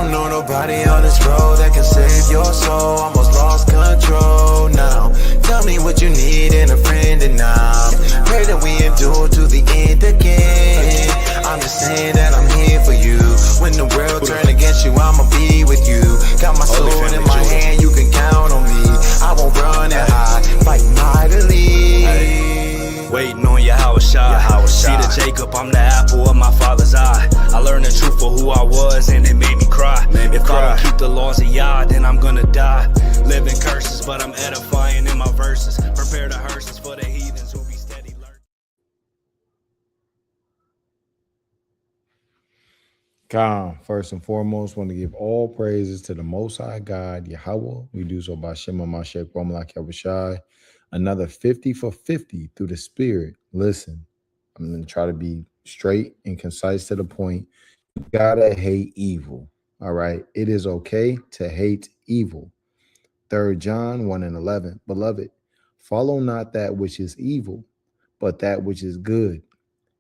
don't know nobody on this road that can save your soul. Almost lost control now. Tell me what you need in a friend and now. Pray that we endure to the end again. I'm just saying that I'm here for you. When the world turn against you, I'ma be with you. Got my sword in my hand, you can count on me. I won't run and hide, fight mightily. Waiting on your O.F.I. See the Jacob, I'm the apple of my father's eye. I learned the truth for who I was and it made me cry. If I don't keep the laws of Yah, then I'm gonna die. Living curses, but I'm edifying in my verses. Prepare the hearses for the heathens who be steady learning. First and foremost, want to give all praises to the Most High God, Yahweh. We do so by Shema Mashek Ramalak Yahushai. Another 50 for 50 through the Spirit. Listen, I'm going to try to be straight and concise to the point. You gotta hate evil. All right. It is okay to hate evil. 3 John 1 and 11. Beloved, follow not that which is evil, but that which is good.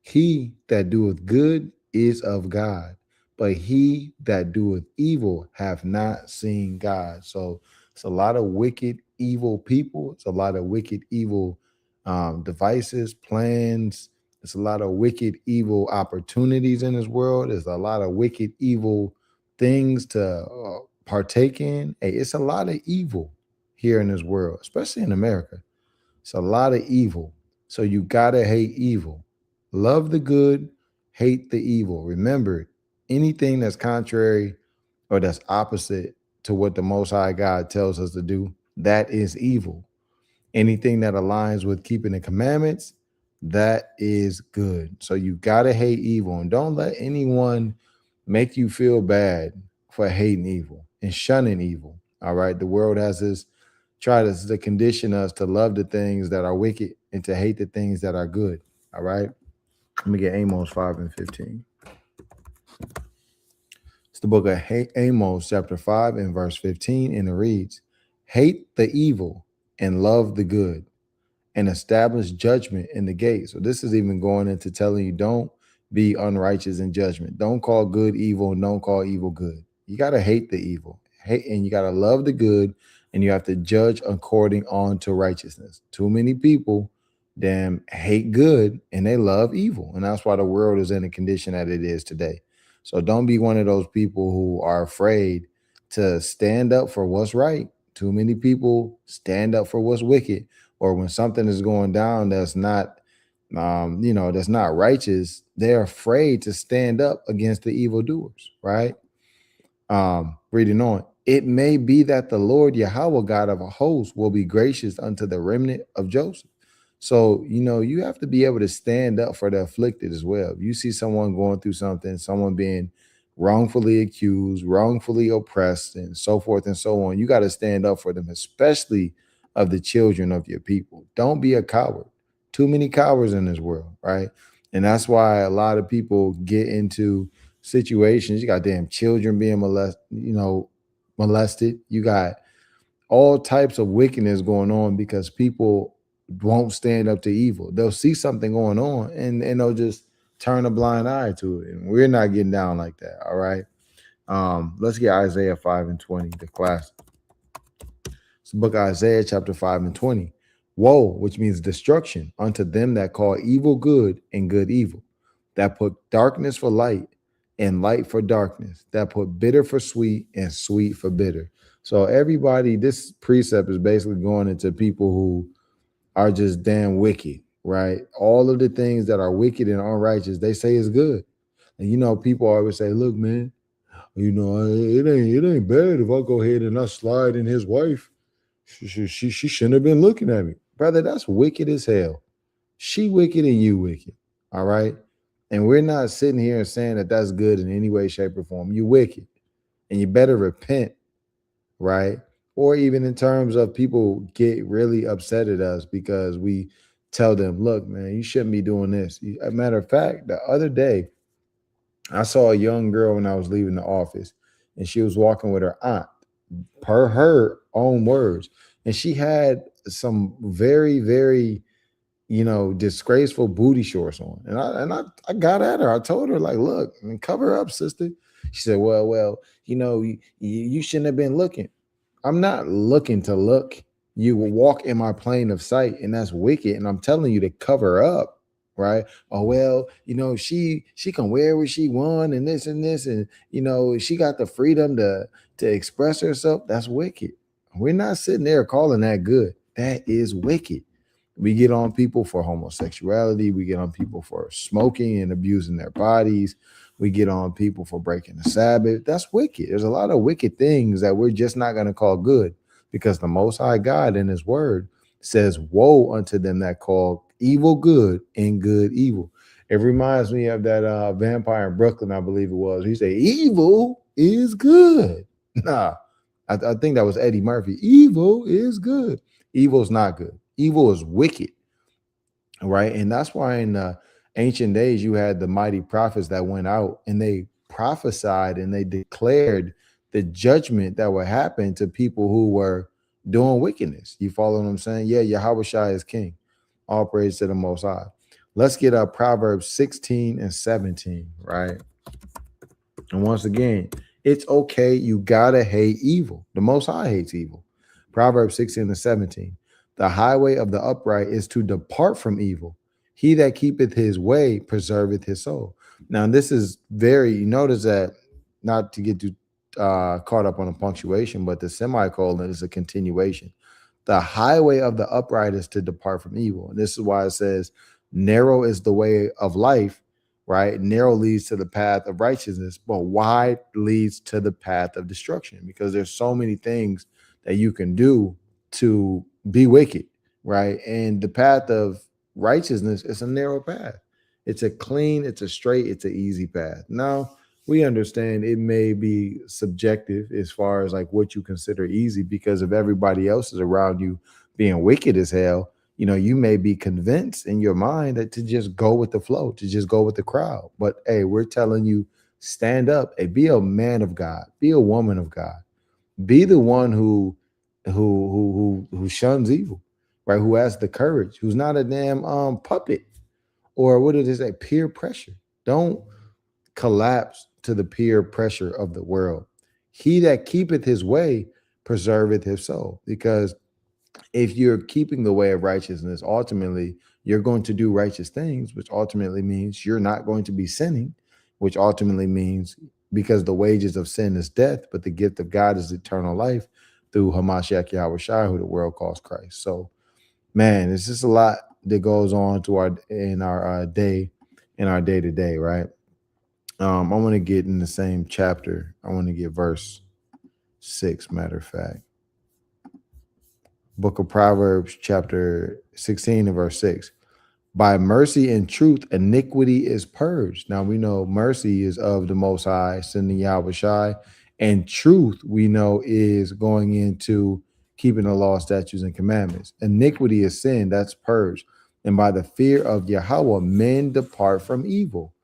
He that doeth good is of God, but he that doeth evil hath not seen God. So it's a lot of wicked, evil people. It's a lot of wicked, evil devices, plans. It's a lot of wicked, evil opportunities in this world. There's a lot of wicked, evil things to partake in. Hey, it's a lot of evil here in this world, especially in America. It's a lot of evil. So you gotta hate evil. Love the good, hate the evil. Remember, anything that's contrary or that's opposite to what the Most High God tells us to do, that is evil. Anything that aligns with keeping the commandments, that is good. So you gotta hate evil, and don't let anyone make you feel bad for hating evil and shunning evil. All right. The world has this try to condition us to love the things that are wicked and to hate the things that are good. All right. Let me get Amos 5 and 15. It's the book of Amos, chapter 5 and verse 15, and it reads, hate the evil and love the good, and establish judgment in the gate. So this is even going into telling you, don't be unrighteous in judgment. Don't call good evil and don't call evil good. You got to hate the evil, and you got to love the good, and you have to judge according on to righteousness. Too many people hate good and they love evil. And that's why the world is in the condition that it is today. So don't be one of those people who are afraid to stand up for what's right. Too many people stand up for what's wicked, or when something is going down that's not, that's not righteous, they're afraid to stand up against the evildoers, right? Reading on, it may be that the Lord Yahweh, God of a host, will be gracious unto the remnant of Joseph. So, you have to be able to stand up for the afflicted as well. If you see someone going through something, someone being wrongfully accused, wrongfully oppressed, and so forth and so on, you got to stand up for them, especially of the children of your people. Don't be a coward. Too many cowards in this world, right? And that's why a lot of people get into situations. You got damn children being molested. You got all types of wickedness going on because people won't stand up to evil. They'll see something going on and they'll just turn a blind eye to it. And we're not getting down like that. All right. Let's get Isaiah 5 and 20, the class. It's the book of Isaiah, chapter 5 and 20. Woe, which means destruction, unto them that call evil good and good evil, that put darkness for light and light for darkness, that put bitter for sweet and sweet for bitter. So everybody, this precept is basically going into people who are just damn wicked, right? All of the things that are wicked and unrighteous, they say is good. And people always say, look, man, it ain't bad if I go ahead and I slide in his wife. She shouldn't have been looking at me. Brother, that's wicked as hell. She wicked and you wicked. All right. And we're not sitting here and saying that that's good in any way, shape, or form. You wicked. And you better repent, right? Or even in terms of people get really upset at us because we tell them, look, man, you shouldn't be doing this. As a matter of fact, the other day, I saw a young girl when I was leaving the office, and she was walking with her aunt, per her own words. And she had some very, very, disgraceful booty shorts on. And I got at her. I told her, like, look, cover up, sister. She said, well, you shouldn't have been looking. I'm not looking to look. You will walk in my plane of sight, and that's wicked. And I'm telling you to cover up, right? Oh well, she can wear what she want, and this, and she got the freedom to express herself. That's wicked. We're not sitting there calling that good. That is wicked. We get on people for homosexuality. We get on people for smoking and abusing their bodies. We get on people for breaking the Sabbath. That's wicked. There's a lot of wicked things that we're just not going to call good because the Most High God in His Word says, woe unto them that call evil good and good evil. It reminds me of that vampire in Brooklyn, I believe it was. He said, evil is good. Nah, I think that was Eddie Murphy. Evil is good. Evil is not good. Evil is wicked, right? And that's why in ancient days you had the mighty prophets that went out and they prophesied and they declared the judgment that would happen to people who were doing wickedness. You follow what I'm saying? Yeah, Yahweh Shai is king. All praise to the Most High. Let's get up Proverbs 16 and 17, right? And once again, it's okay. You gotta hate evil. The Most High hates evil. Proverbs 16 and 17. The highway of the upright is to depart from evil. He that keepeth his way preserveth his soul. Now, this is you notice that, not to get too caught up on a punctuation, but the semicolon is a continuation. The highway of the upright is to depart from evil. And this is why it says, narrow is the way of life, right? Narrow leads to the path of righteousness, but wide leads to the path of destruction, because there's so many things that you can do to be wicked, right? And the path of righteousness is a narrow path. It's a clean, it's a straight, it's an easy path. Now, we understand it may be subjective as far as like what you consider easy, because if everybody else is around you being wicked as hell, you may be convinced in your mind that to just go with the flow, to just go with the crowd. But hey, we're telling you, stand up and be a man of God, be a woman of God, be the one who shuns evil, right? Who has the courage, who's not a damn puppet, or what it is, a peer pressure. Don't collapse to the peer pressure of the world. He that keepeth his way preserveth his soul, because if you're keeping the way of righteousness, ultimately you're going to do righteous things, which ultimately means you're not going to be sinning, which ultimately means, because the wages of sin is death, but the gift of God is eternal life through Hamashiach Yahweh Shai, who the world calls Christ. So, man, it's just a lot that goes on to our day, in our day to day, right? I want to get in the same chapter. I want to get verse 6, matter of fact. Book of Proverbs, chapter 16 and verse 6. By mercy and truth, iniquity is purged. Now we know mercy is of the Most High, sending Yahweh Shai, and truth we know is going into keeping the law, statutes, and commandments. Iniquity is sin, that's purged. And by the fear of Yahweh, men depart from evil.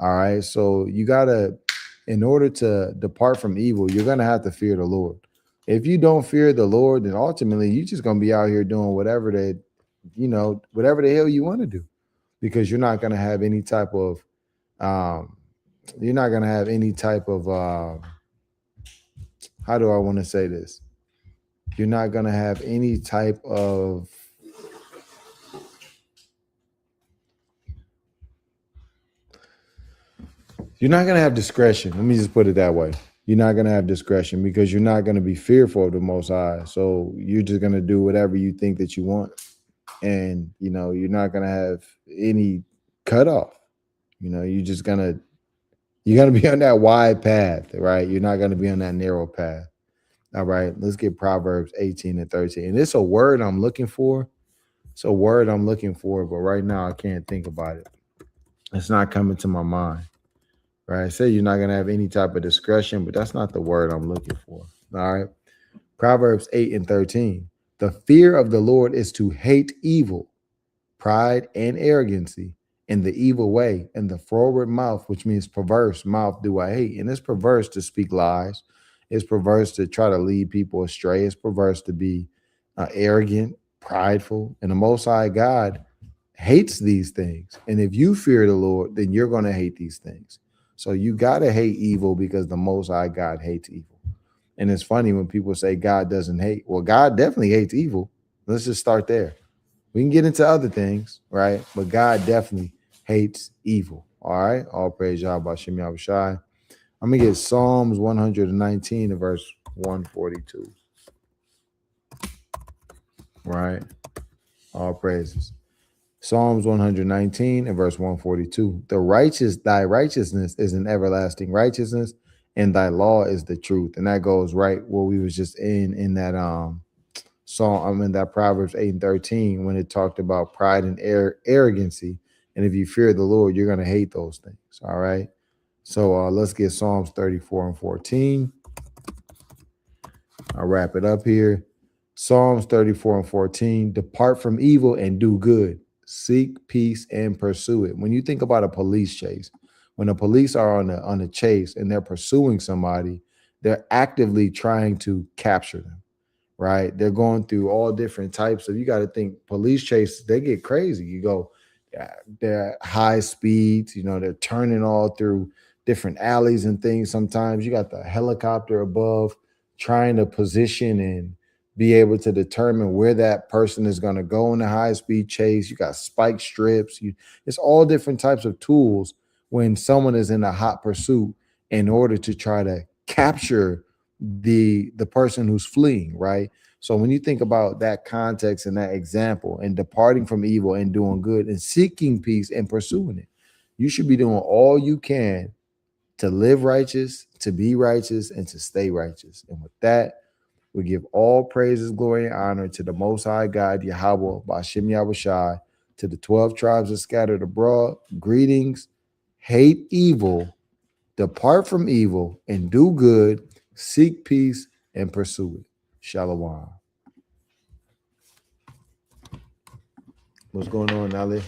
All right. So you gotta, in order to depart from evil, you're gonna have to fear the Lord. If you don't fear the Lord, then ultimately you're just gonna be out here doing whatever whatever the hell you want to do, because you're not gonna have any type of how do I want to say this? You're not gonna have any type of You're not going to have discretion. Let me just put it that way. You're not going to have discretion because you're not going to be fearful of the Most High. So you're just going to do whatever you think that you want. And, you're not going to have any cutoff. You're going to be on that wide path, right? You're not going to be on that narrow path. All right, let's get Proverbs 18 and 13. And it's a word I'm looking for. It's a word I'm looking for, but right now I can't think about it. It's not coming to my mind. Right. I say you're not going to have any type of discretion, but that's not the word I'm looking for. All right. Proverbs 8 and 13. The fear of the Lord is to hate evil, pride and arrogancy, and the evil way, and the forward mouth, which means perverse mouth, do I hate. And it's perverse to speak lies. It's perverse to try to lead people astray. It's perverse to be arrogant, prideful. And the Most High God hates these things. And if you fear the Lord, then you're going to hate these things. So you gotta hate evil because the Most High God hates evil. And it's funny when people say God doesn't hate. Well, God definitely hates evil. Let's just start there. We can get into other things, right? But God definitely hates evil. All right. All praise Yahweh Shem Yahweh Shai. I'm gonna get Psalms 119 and verse 142. Right. All praises. Psalms 119 and verse 142. Thy righteousness is an everlasting righteousness, and thy law is the truth. And that goes right where we was just in that song, in that Proverbs 8 and 13, when it talked about pride and arrogancy. And if you fear the Lord, you're gonna hate those things. All right. So let's get Psalms 34 and 14. I'll wrap it up here. Psalms 34 and 14. Depart from evil and do good. Seek peace and pursue it. When you think about a police chase, when the police are on a chase and they're pursuing somebody, they're actively trying to capture them, right? They're going through all different types of, you got to think police chases, they get crazy. You go, they're at high speeds, they're turning all through different alleys and things. Sometimes you got the helicopter above trying to position and be able to determine where that person is going to go in a high speed chase. You got spike strips. It's all different types of tools when someone is in a hot pursuit in order to try to capture the person who's fleeing, right? So when you think about that context and that example and departing from evil and doing good and seeking peace and pursuing it, you should be doing all you can to live righteous, to be righteous, and to stay righteous. And with that, we give all praises, glory, and honor to the Most High God, Yahweh, Bashem Yahushai, to the 12 tribes that scattered abroad. Greetings, hate evil, depart from evil, and do good, seek peace, and pursue it. Shalom. What's going on, Ali?